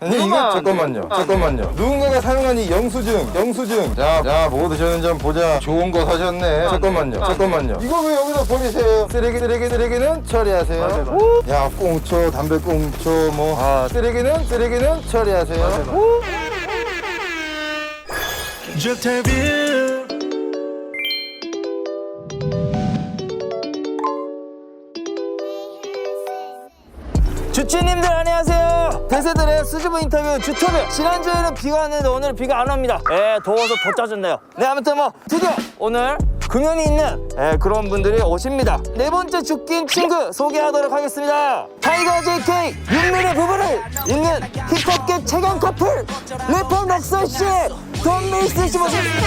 이거 잠깐만요. 누군가가 사용한 이 영수증. 자, 뭐 드셨는지 한번 보자. 좋은 거 사셨네. 잠깐만요. 이거 왜 여기다 버리세요? 쓰레기는 처리하세요. 야, 꽁초, 담배 꽁초, 쓰레기는 처리하세요. 주치님들 안녕하세요. 대세들의 수줍은 인터뷰 주토뷰. 지난주에는 비가 왔는데 오늘 비가 안 옵니다. 더워서 더 짜증나요. 네, 아무튼 드디어 오늘 공연이 있는 그런 분들이 오십니다. 네 번째 죽긴 친구 소개하도록 하겠습니다. 타이거 JK 윤미래 부부를 잇는 힙합계 최강 커플 래퍼 넉살 씨, 돈메이스 씨 모십니다.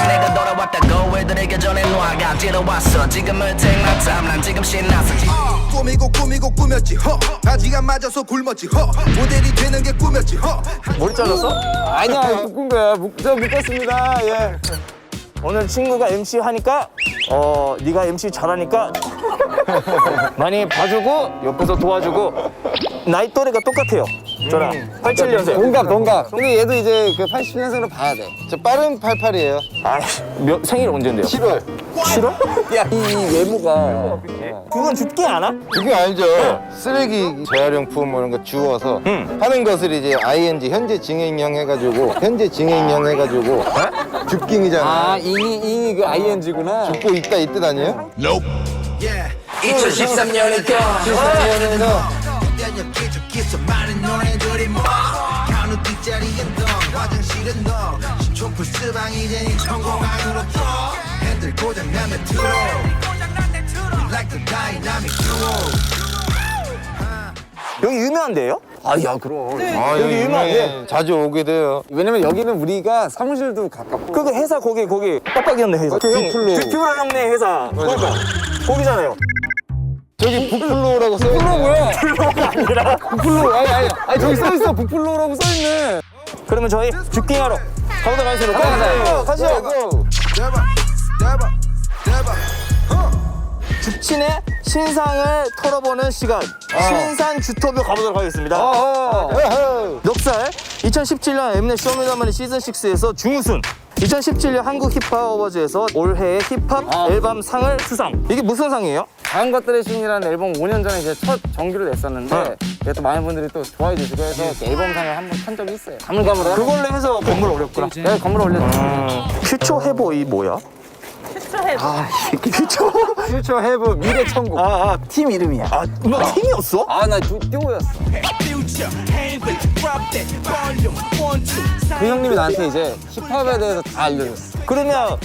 내가 돌아왔다고 애들에게 전해 놓아 가지러 왔어. 지금을 take my time. 난 지금 신났어. 꾸미고 꾸몄지 바지가 맞아서 굶었지 모델이 되는 게 꿈이었지 머리 잘랐어? 아니야, 묶은 거야. 묶었습니다. 예. 오늘 친구가 MC 하니까 네가 MC 잘하니까 많이 봐주고 옆에서 도와주고. 나이 또래가 똑같아요. 저랑 87년생 동갑. 근데 얘도 이제 그 80년생으로 봐야 돼. 저 빠른 88이에요. 생일 언제인데요? 7월. 7월? 야, 이 외모가. 그건 죽기 않아? 그게 알죠. 쓰레기 재활용품 뭐 이런 거 주워서 하는 것을 이제 ING 현재 진행형 해가지고 죽깅이잖아. 잉이 그 ING구나. 죽고 있다 이 뜻 아니에요? 2013년에 연nhập 기적기서 많은 노래들이 간호 뒷자리에 너 화장실은 너 신촌풀 스방 이제 네 전공안으로 떠 핸들 고장나면 들어 We like the dynamic duo 여기 유명한데요? 야 그럼. 여기 유명해. 자주 오게 돼요. 왜냐면 여기는 우리가 사무실도 가깝고. 그 회사 거기 빡빡이었네 회사. 뷰플로 형네 회사. 그러니까 거기잖아요. 저기 북플로라고 써있네. 북플로 뭐야? 플로가 아니라. 북플로. 아니 저기 써있어. 북플로라고 써있네. 그러면 저희 죽깅하러 가보도록 하겠습니다. 가시죠. 대박 죽친의 신상을 털어보는 시간. 신산 주토뷰 가보도록 하겠습니다. 넉살 2017년 엠넷 쇼미더머니 시즌6에서 중우순, 2017년 한국 힙합 어워즈에서 올해의 힙합 앨범 상을 수상. 이게 무슨 상이에요? 다음 것들의 신이라는 앨범 5년 전에 이제 첫 정규를 냈었는데 이게 또 많은 분들이 또 좋아해 주시고 해서 앨범상을 한번 탄 적이 있어요. 가물가물해. 그걸로 해서 건물 올렸구나. 네, 건물 올렸어요. 퓨처 해보이 뭐야? 퓨처 해브 미래 천국. 팀 이름이야. 너 팀이었어? 나 듀오였어. 그 형님이 나한테 이제 힙합에 대해서 다 알려줬어. 그러면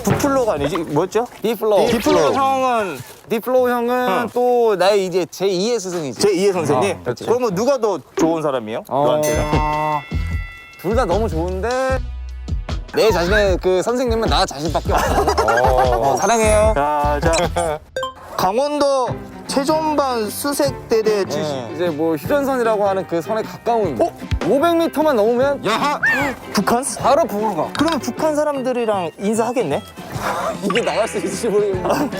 북플로가 아니지? 뭐였죠? 디플로우. 디플로 형은 디플로우 형은 또 나의 이제 제2의 스승이지. 제2의 선생님? 그렇지. 그러면 누가 더 좋은 사람이에요? 너한테는? 둘 다 너무 좋은데 내 자신의 그 선생님은 나 자신밖에 없어. 사랑해요. 자 강원도 최전반 수색대대 이제 뭐 휴전선이라고 하는 그 선에 가까운 500m만 넘으면 야하! 북한? 바로 북으로 가. 그러면 북한 사람들이랑 인사하겠네? 이게 나갈 수 있을지 모르겠는데.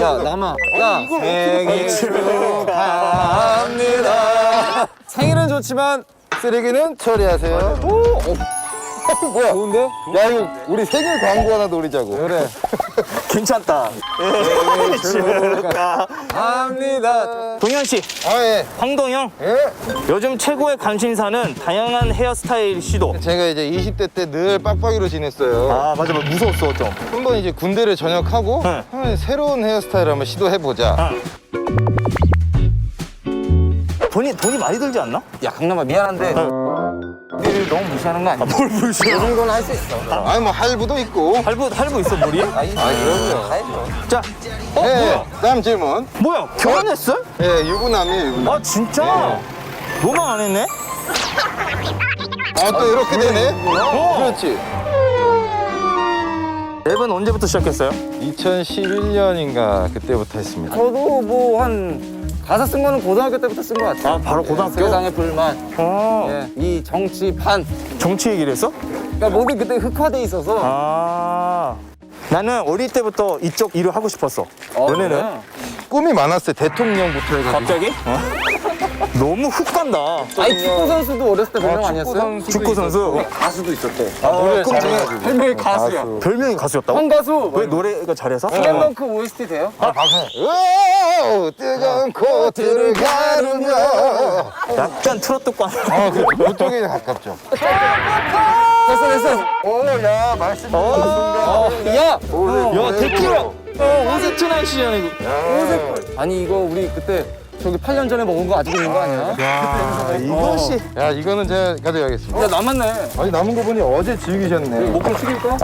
야, 남아. 야, 생일 축하합니다. 생일은 좋지만 쓰레기는 처리하세요. 뭐야? 좋은데? 야, 이거 우리 생일 광고 하나 노리자고. 그래. 괜찮다. 합니다. 동현 씨, 예. 황동영. 요즘 최고의 관심사는 다양한 헤어스타일 시도. 제가 이제 20대 때 늘 빡빡이로 지냈어요. 맞아, 무서웠어 좀. 한번 이제 군대를 전역하고 네. 한번 새로운 헤어스타일 한번 시도해보자. 돈이 많이 들지 않나? 야, 강남아 미안한데 우리를 너무 무시하는 거 아니야? 뭘 무시해? 이 정도는 할 수 있어. 아니 뭐 할부도 있고. 할부 있어 머리에? 그럼요. 자, 네, 다음 질문. 뭐야? 결혼했어? 예, 유부남이에요, 유부남. 아 진짜? 로망 안 했네? 또 이렇게 되네? 그렇지. 랩은 언제부터 시작했어요? 2011년인가 그때부터 했습니다. 저도 뭐 한 가사 쓴 거는 고등학교 때부터 쓴 것 같아요. 바로 고등학교? 세상의 불만, 이 정치판. 정치 얘기를 했어? 그러니까 모든 그때 흑화돼 있어서 나는 어릴 때부터 이쪽 일을 하고 싶었어. 너네는? 꿈이 많았어요. 대통령부터 해가지고. 갑자기? 너무 훅 간다. 아니 축구 선수도 어렸을 때 별명 아니었어요? 축구 선수. 가수도 있었대. 노래 꿈 중에 잘해가지고. 별명이 가수야. 별명이 가수였다고? 한 가수. 왜 노래가 잘해서? 슬램덩크 OST 돼요? 오, 뜨거운 코트를 가르며. 약간 트로트과. 그렇죠. 그쪽에 가깝죠. 됐어. 오, 야, 말씀 듣는 순간. 야! 야, 데키라. 오세트나이 시잖아 이거. 아니 이거 우리 그때 저기 8년 전에 먹은 거 아직 있는 거 아니야? 이것이. 야, 이거는 제가 가져가겠습니다. 야 남았네. 아니, 남은 거 보니 어제 즐기셨네. 목좀 튀길까?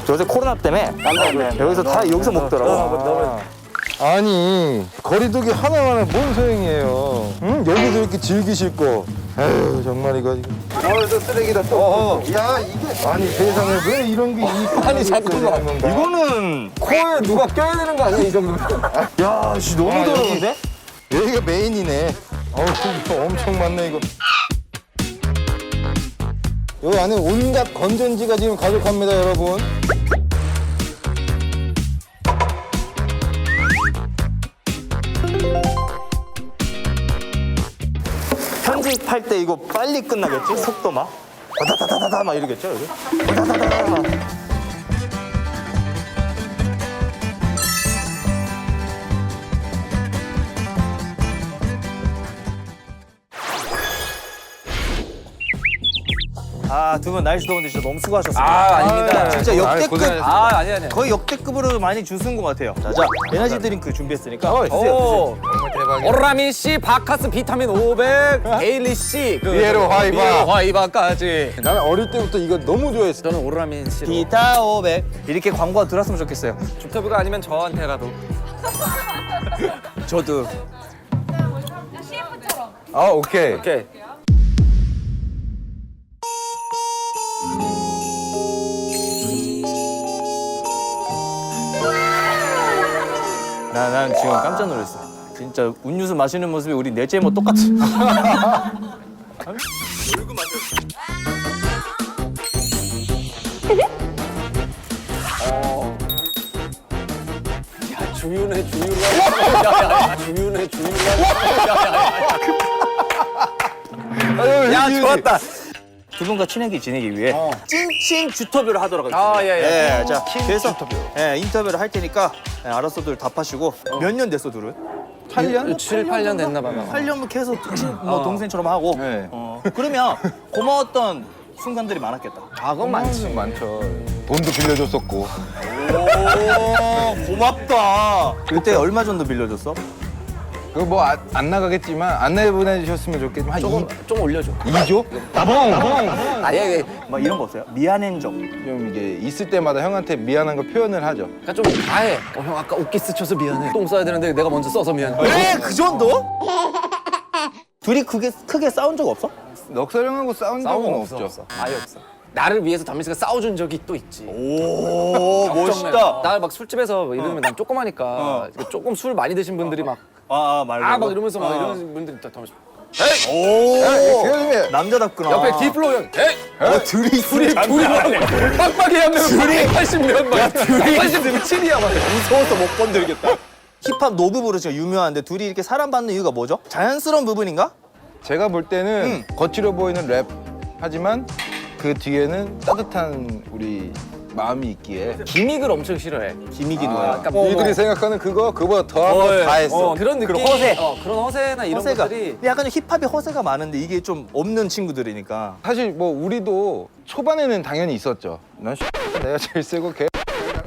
요새 코로나 때문에 여기서 다 여기서 먹더라고. 아니, 거리두기 하나만은 뭔 소용이에요. 응? 여기서 이렇게 즐기실 거. 에휴, 정말 이거. 저 쓰레기다 또. 야, 이게. 아니, 세상에 왜 이런 게 아니, 잠깐만. 이거는 코에 누가 껴야 되는 거 아니야 이 정도면? 야, 씨 너무 아, 더러운데? 여기가 메인이네. 이거 엄청 많네, 이거. 여기 안에 온갖 건전지가 지금 가득합니다, 여러분. 편집할 때 이거 빨리 끝나겠지? 속도 막 다다다다다 막 이러겠죠 여기? 다다다다다. 두 분 날씨 더운데 진짜 너무 수고하셨습니다. 아닙니다. 진짜 역대급 고생하셨습니다. 아니. 거의 역대급으로 많이 주신 것 같아요. 자, 에너지 드링크 준비했으니까 드세요. 오. 대박이야. 오라민 C, 바카스 비타민 500, 데일리 C, 비에로 화이바. 비에로 화이바까지. 나는 어릴 때부터 이거 너무 좋아했어. 저는 오라민 C로. 비타 500 이렇게 광고가 들었으면 좋겠어요. 주터비가 아니면 저한테라도. 저도. 오케이. 오케이. 난 지금 깜짝 놀랐어. 진짜 음료수 마시는 모습이 우리 넷째 뭐 똑같아. 주윤해. 야야야. 주윤해. 야, 좋았다. 두 분과 친하게 지내기 위해 찐친 주터뷰를 하도록 하겠습니다. 예. 자, 그래서 인터뷰를 할 테니까 알아서들 답하시고 몇 년 됐어, 둘은? 8년? 7, 8년 됐나 봐. 8년을 계속 뭐 동생처럼 하고. 네. 그러면 고마웠던 순간들이 많았겠다. 그건 많지. 많죠. 돈도 빌려줬었고. 오, 고맙다. 그때 얼마 정도 빌려줬어? 그거 뭐 안 나가겠지만 안 내보내주셨으면 좋겠지만 한 좀 올려줘. 2조? 아예 막 이런 거 없어요? 미안한 적. 좀 이게 있을 때마다 형한테 미안한 거 표현을 하죠. 그러니까 좀 다해. 형 아까 옷기 스쳐서 미안해. 똥 싸야 되는데 내가 먼저 써서 미안해. 왜 그 정도? 둘이 크게 싸운 적 없어? 넉살 형하고 싸운 적은 없죠. 아예 없어. 나를 위해서 담민 씨가 싸워준 적이 또 있지. 오, 멋있다. 나 막 술집에서 이러면 난 조그마니까 조금 술 많이 드신 분들이 막 말고. 막 이러면서 막 이러는 분들이 다 담민 씨. 오, 그러면 남자답구나. 옆에 디플로 형. 둘이 빡빡이 한 명은 180몇 막. 187이야 막. 무서워서 못 건들겠다. 힙합 노브부로 지금 유명한데 둘이 이렇게 사랑받는 이유가 뭐죠? 자연스러운 부분인가? 제가 볼 때는 거칠어 보이는 랩 하지만 그 뒤에는 따뜻한 우리 마음이 있기에 기믹을 엄청 싫어해. 기믹이 뭐야? 그러니까 니들이 생각하는 그거보다 더한 거 다 했어. 그런 느낌. 허세. 그런 허세나 이런 허세가. 것들이. 약간 좀 힙합에 허세가 많은데 이게 좀 없는 친구들이니까. 사실 뭐 우리도 초반에는 당연히 있었죠. 난 내가 제일 세고 걔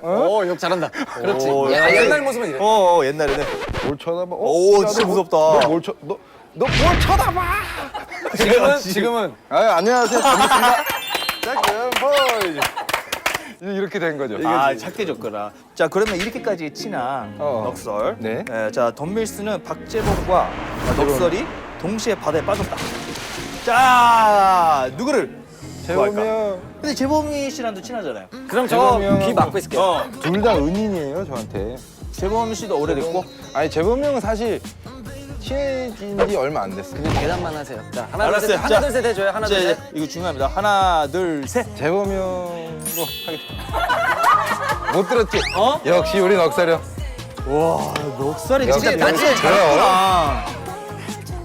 욕 잘한다. 그렇지. 옛날 모습은 이래. 옛날에는. 뭘 쳐다봐? 오, 진짜 무섭다. 너 뭘 쳐다봐? 지금은 안녕하세요. 반갑습니다. 자, 보이즈. 이렇게 된 거죠. 착해졌구나. 자, 그러면 이렇게까지 친한 넉설. 네. 자, 덤밀스는 박재범과 넉설이 동시에 바다에 빠졌다. 자, 누구를? 재범이 구할까? 형. 근데 재범이 씨랑도 친하잖아요. 그럼 재범이 형. 귀 막고 있을게요. 둘 다 은인이에요, 저한테. 재범 씨도 오래됐고. 아니, 재범이 형은 사실 친해진 지 얼마 안 됐어요. 그냥 대답만 하세요. 자, 하나 알았어요. 둘 셋. 하나 자, 둘 셋 해줘요. 하나 둘 셋. 이거 중요합니다. 하나, 둘, 셋. 재범이 형으로 하겠습니다. 못 들었지? 어? 역시 우리 넉살이야. 와, 넉살이 진짜 역시 편집을 그래요. 잘했구나.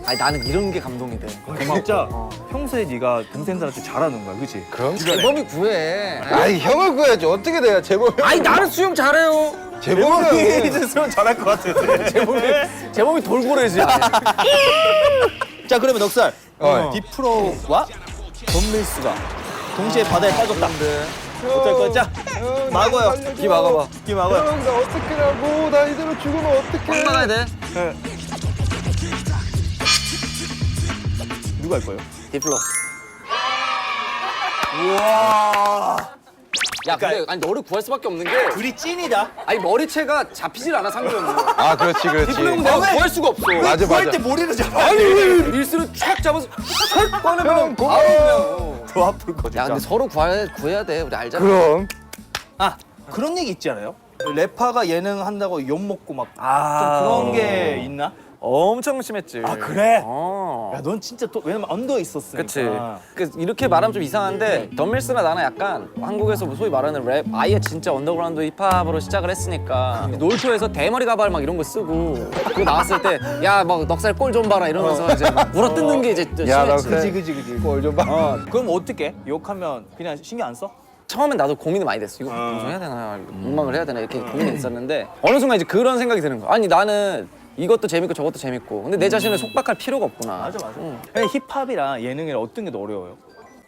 아니 나는 이런 게 감동이 돼. 진짜 평소에 네가 동생들한테 잘하는 거야, 그치? 그럼? 재범이 구해. 아니 형을 구해야지. 어떻게 돼야 재범이? 아니 나는 수영 잘해요. 재범이 이제 수영 잘할 것 같은데. 재범이 돌고래지. 자, 그러면 넉살. 어. 디프로와 덤밀스가 동시에 바다에 빠졌다. 어떨 거야? 자, 막아요. 기 막아봐. 기 막아요. 형, 나 어떡하라고. 나 이대로 죽으면 어떡해. 막아야 돼. 누가 할 거예요? 디플로. 우와. 야 근데 아니 너를 구할 수밖에 없는 게 둘이 찐이다. 아니 머리채가 잡히질 않아 상대는. 아, 그렇지, 그렇지. 디플로는 내가 구할 수가 없어. 맞아, 구할 맞아. 때 머리를 잡아. 밀스를 촥 잡아서 촥 꺼내면 고마워. 그냥. 더 아플 거 진짜. 야 근데 서로 구해야 돼. 우리 알잖아. 그럼. 아, 그런 얘기 있지 않아요? 래퍼가 예능 한다고 욕 먹고 막 좀 그런 게 있나? 엄청 심했지. 아, 그래? 어. 야, 넌 진짜 또 왜냐면 언더에 있었으니까. 그치. 그 이렇게 말하면 좀 이상한데 덤밀스나 나는 약간 한국에서 소위 말하는 랩 아예 진짜 언더그라운드 힙합으로 시작을 했으니까 놀토에서 대머리 가발 막 이런 거 쓰고 그거 나왔을 때 야 막 넉살 꼴 좀 봐라 이러면서 이제 막 물어뜯는 게 이제 야, 심했지. 넉살. 그지. 꼴좀 봐. 그럼 어떻게? 욕하면 그냥 신경 안 써? 처음엔 나도 고민이 많이 됐어. 이거 방송해야 되나, 욕망을 해야 되나 이렇게 고민이 있었는데 어느 순간 이제 그런 생각이 드는 거야. 아니 나는 이것도 재밌고 저것도 재밌고 근데 내 자신을 속박할 필요가 없구나. 맞아. 응. 근데 힙합이랑 예능이랑 어떤 게 더 어려워요?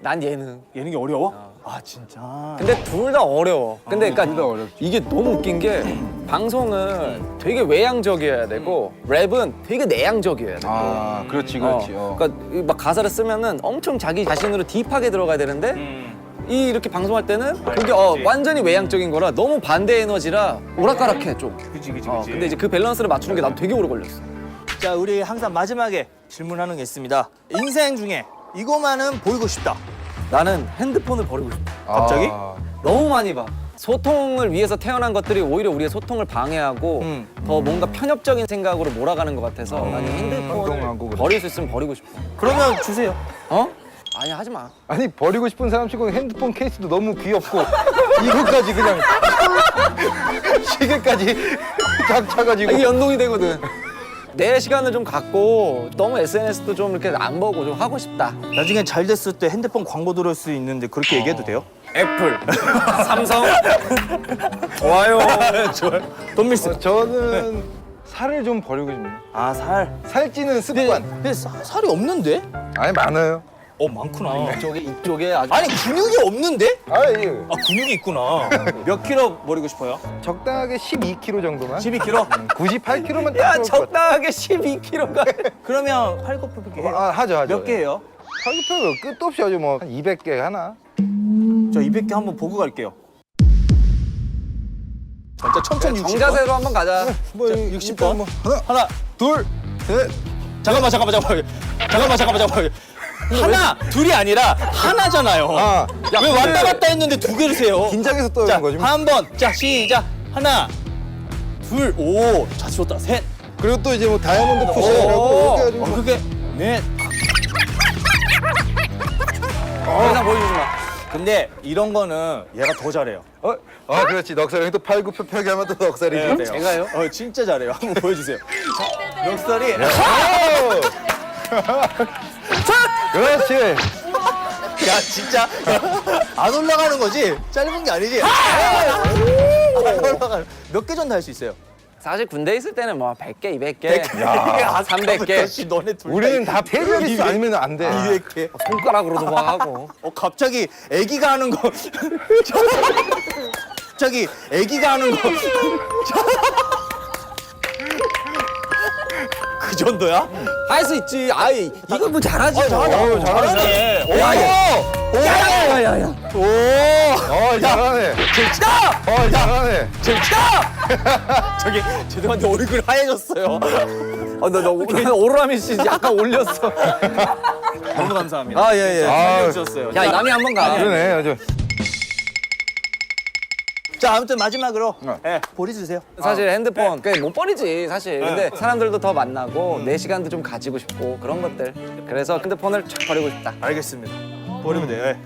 난 예능. 예능이 어려워? 아, 진짜. 근데 둘 다 어려워. 근데 둘다 그러니까 어렵지. 이게 너무 웃긴 게 방송은 되게 외향적이어야 되고 랩은 되게 내향적이어야 돼. 아, 그렇지, 그렇지. 그러니까 이막 가사를 쓰면은 엄청 자기 자신으로 딥하게 들어가야 되는데 이 이렇게 방송할 때는 그게 완전히 외향적인 거라 너무 반대 에너지라 오락가락해 좀. 그지. 근데 이제 그 밸런스를 맞추는 게 나도 되게 오래 걸렸어. 자, 우리 항상 마지막에 질문하는 게 있습니다. 인생 중에 이거만은 보이고 싶다. 나는 핸드폰을 버리고 싶어. 갑자기? 아, 너무 많이 봐. 소통을 위해서 태어난 것들이 오히려 우리의 소통을 방해하고 더 뭔가 편협적인 생각으로 몰아가는 것 같아서 나는 핸드폰을 행동하고 그래. 버릴 수 있으면 버리고 싶어. 그러면 주세요. 어? 아니 하지 마. 아니 버리고 싶은 사람 치고 핸드폰 케이스도 너무 귀엽고 이거까지 그냥 시계까지 쫙 차가지고 이게 연동이 되거든. 내 시간을 좀 갖고 너무 SNS도 좀 이렇게 안 보고 좀 하고 싶다. 나중에 잘 됐을 때 핸드폰 광고 들을 수 있는데 그렇게 얘기해도 돼요? 애플, 삼성, 좋아요. 돈밀스. 저는 살을 좀 버리고 싶네요. 아, 살. 살찌는 습관. 근데 살이 없는데? 아니 많아요. 많구나. 이쪽에 아주 아니, 근육이 없는데? 아, 예. 아, 근육이 있구나. 몇 킬로 버리고 싶어요? 적당하게 12kg 정도만. 12킬로? 98kg만 야 딱 좋을 것 적당하게 12kg가. 그러면 팔굽혀펴기 해요. 같아요. 아, 하죠. 몇 개 해요? 팔굽혀펴기 끝도 없이 하죠. 뭐 한 200개 하나. 저 200개 한번 보고 갈게요. 진짜 천천히 60번. 정자세로 한번 가자. 뭐 60번. 뭐 하나, 둘, 셋. 잠깐만. 하나, 둘이 아니라 하나잖아요. 아, 왜 왔다 갔다 했는데 두 개를 세요? 긴장해서 떠는 자, 거지. 한 번. 자, 시작. 하나, 둘, 오, 잘 쳤다. 셋. 그리고 또 이제 뭐 다이아몬드 푸시라고 이렇게 해가지고 뭐. 그게 넷. 더 이상 보여주지 마. 근데 이런 거는 얘가 더 잘해요. 아, 그렇지. 넉살 형이 또 팔굽혀펴기 하면 또 넉살이지. 네, 제가요? 진짜 잘해요. 한번 보여주세요. 넉살이. 그렇지. 야, 진짜 안 올라가는 거지? 짧은 게 아니지? 안 올라가는. 몇 개 정도 할 수 있어요? 사실 군대 있을 때는 뭐 100개, 200개, 야, 300개. 너네 둘. 우리는 다 페이저리스 아니면 안 돼. 200개. 손가락으로도 막 하고. 갑자기 애기가 하는 거. 갑자기 애기가 하는 거. 그 정도야? 할 수 있지. 아이 이거 뭐 잘하지. 어우, 잘하네. 야야야야야. 잘하네. 잘하네. 저기 죄송한데 얼굴 하얘졌어요. 나 오로라미 씨 약간 올렸어. 너무 감사합니다. 아 예예. 아, 주셨어요. 야 남이 한번 가. 그러네. 아주. 자, 아무튼 마지막으로 보리 주세요. 사실 핸드폰 그냥 못 버리지 사실. 근데 사람들도 더 만나고 내 시간도 좀 가지고 싶고 그런 것들. 그래서 핸드폰을 쫙 버리고 싶다. 알겠습니다. 버리면 돼요.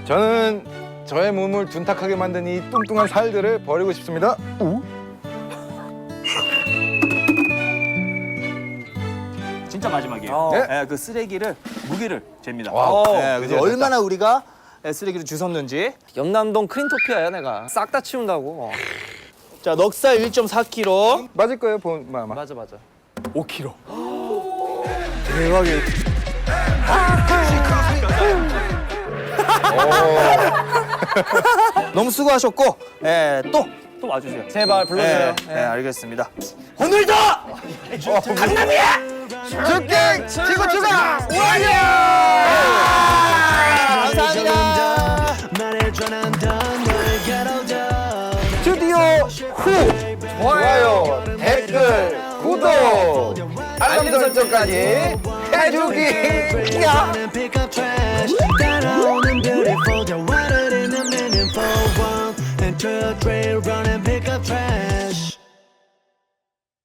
저는 저의 몸을 둔탁하게 만든 이 뚱뚱한 살들을 버리고 싶습니다. 진짜 마지막이에요. 네. 예, 그 쓰레기를 무게를 잽니다. 와우. 예, 그래서 얼마나 우리가 쓰레기를 주웠는지. 연남동 크린토피아야 내가. 싹 다 치운다고. 자, 넉살 1.4kg. 맞을 거예요, 마마. 맞아 맞아. 5kg. 대박이에요. 너무 수고하셨고, 예, 또 와주세요. 제발 불러줘요. 네, 알겠습니다. 오늘도 강남이야! 축객 지구 추가 완료! 감사합니다. 스튜디오 후 좋아요, 댓글, 구독, 알람 설정까지 해주기 야! pick up trash. 따라오는 beautiful, 저 water in the meaningful one. And trail, run and pick up trash.